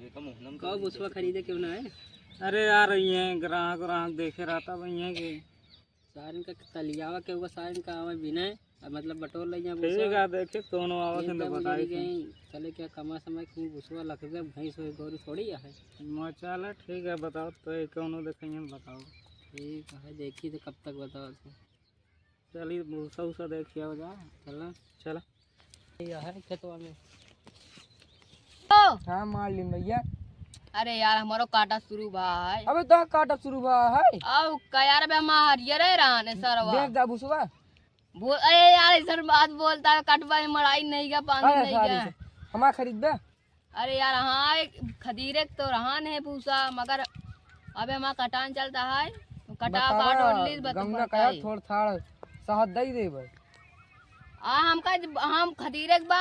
कब भूसवा खरीदे क्यों ना है? अरे यार ये ग्राहक देखे रहता भैया के सारन का तलियावा के हुआ सारन का हमें बिना मतलब बटोर ले जा ठीक है देखे दोनों आवत हैं तो बताई चले क्या कमा समय की भूसवा लग गया भैंस हो गौरी थोड़ी है चल ठीक है बताओ तो कौन देखेंगे बताओ। ठीक है देखी तो कब तक बताओ चलिए भूसा उसा देखिए हो जा चला चला है खेतवा में। हाँ मार ली भैया। अरे यार हमारो काटा शुरू बा है। अबे तो काटा शुरू बा है अब का यार बे हम हरियर रहने सरवा देख जा भूसवा बोल। अरे यार इधर बात बोलता है कटवा में मड़ाई नहीं गया पानी नहीं गया हमारा खरीद दे। अरे यार हाँ खदीरे तो रहान है भूसा मगर अबे हमारा कटान चलता है कटा बाट और ली गंगा का थोड़ थाड़ शहद दई दे भाई हम खदीरे के बा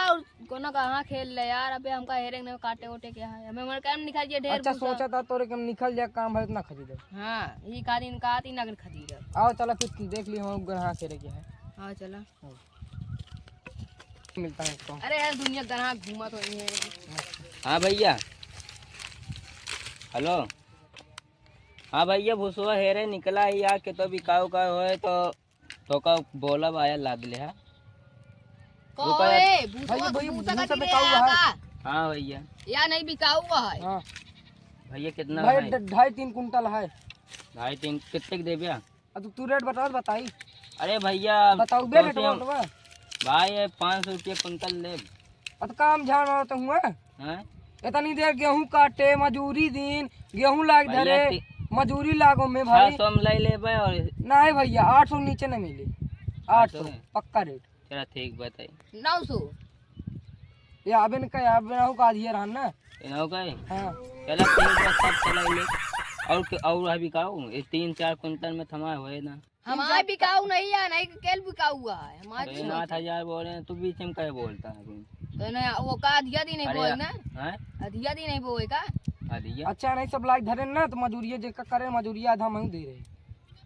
कोनो कहां खेल ले यार। अबे हमका हेरे ने काटे ओटे के है हमें मर काम निकाल जे ढेर अच्छा सोचा था तोरे के निकल जाए काम है इतना खरीदे। हां ई का दिन का तीन अगर खदीरे आओ चला फिर देख ली हम ग्राहक से रखे है। हां चला मिलता है इसको। अरे यार दुनिया ग्राहक घूमा तो नहीं है। हाँ भैया हेलो हाँ भैया भूसवा हेरे निकला है यार के तो बिकाऊ का होए तो का बोला आया लाद ले है। कोए भूसा का बिकाऊ है। हाँ भैया या नहीं बिकाऊ है। हाँ भैया कितना भाई है? 2.5-3 कुंटल है। 2.5-3 कितने के दे भैया? तू रेट बता बताई अरे भैया बताओ बे रेट बता भाई 500 रुपये कुंटल ले। अब काम झाड़ रहा तो हुआ हैं इतनी देर गेहूं काटे मजूरी दिन गेहूं लाग धरे मजूरी लागो में भाई 600 में ले ले भाई और नहीं भैया 800 नीचे नहीं मिली 800 पक्का रेट। चला ठीक बताई 900 ये अबे न कह अबे ना का दिया रहन ना इनो का हां चला ठीक बस सब चला ले और है बिकाऊ ये 3-4 कुंटल में थमा हुए ना। हमारे बिकाऊ नहीं है नहीं केल बिकाऊ हुआ है हमारे 8,000 बोल रहे हैं तू बीच में क्या बोलता है तो ना वो का अधिया दी नहीं बोल ना हैं अधिया दी नहीं बोए का अधिया अच्छा नहीं सब लाग धरे ना तो मजूरिया जे का करे मजूरिया आधा मैं दे रहे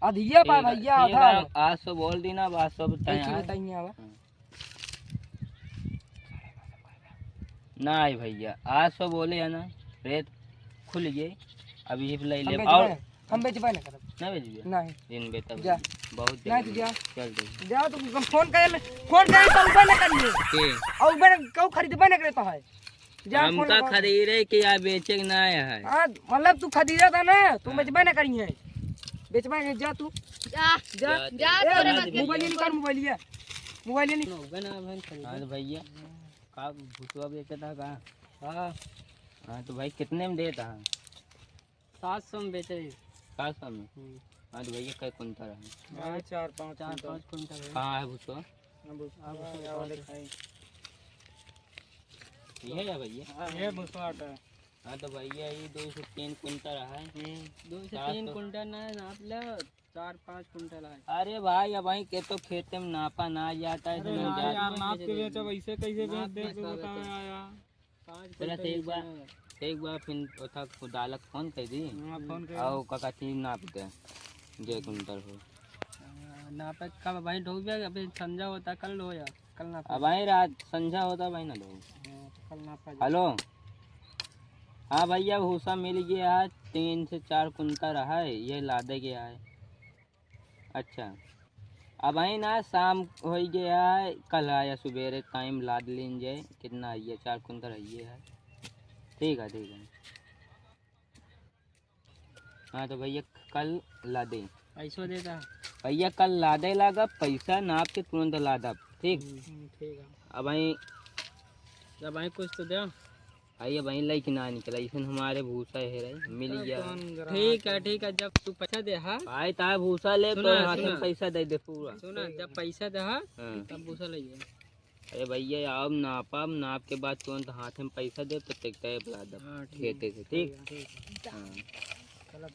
अधिया पा भैया आधा 800 बोल दी ना 800 बताइए आवा ना भैया 800 बोले है ना रेट खुल गए अभी ले ले और हम बेचबे ना करब ना बेच नहीं दिन बेटा जा बहुत नहीं जा चल दे जा तू फोन करे तो उबे ना करिए के और उबे कौ खरीदबे ना करे तो है जा फोन हमका खरीदे कि या बेचे ना है। हां मतलब तू खरीदा था ना तू बेचबे ना करी है बेचबे जा तू जा जा जा तोरे मोबाइल निकाल मोबाइल हाँ तो भैया का भूसवा बेचा था का? हां हाँ तो भाई कितने में देता है? 700 में बेचे 700 में। हाँ तो भैया कई कुंटल है? 4-5 कुंटल कहाँ है भूसवा? ये है भैया ये भूसवा है। हाँ तो भैया ये 2 से 3 कुंटल है। 2 से 3 कुंटल ना नाप ले 4-5 कुंटल है। अरे भाई अब भाई के तो खेते में नापा ना जाता है अरे यार नाप के बेचो वैसे कैसे बेच दे तू बताओ यार। चला एक बार फिर उठा खुदालक फोन कर दी फोन और काका चीज नाप दे जे कुंटल हो नाप कब भाई ढोक गया अभी संजा होता कल हो या कल नाप अब भाई रात संझा होता भाई ना दो कल नाप। हेलो हाँ भैया भूसा मिल गया है 3 से 4 कुंटल है ये लादे गया है। अच्छा अब भाई ना शाम हो गया है कल आया सुबेरे टाइम लाद लीन जाए कितना है 4 कुंटल है ये है। ठीक है हाँ तो भैया कल लादे पैसो देता भैया कल लादे लागा पैसा नाप के तुरंत लादा ठीक। ठीक है अब भाई जब भाई कुछ तो दे भैया भाई लाइक ना निकला इसन हमारे भूसा है रे मिल गया। ठीक है जब तू पैसा दे हाँ भाई तार भूसा ले तो हाथ में पैसा दे दे पूरा सुना जब पैसा दे हाँ हाँ। तब भूसा ले अरे भैया अब नाप के बाद तुरंत हाथ में पैसा दे तो टेक्टर ला दे खेते से ठीक। हाँ चलो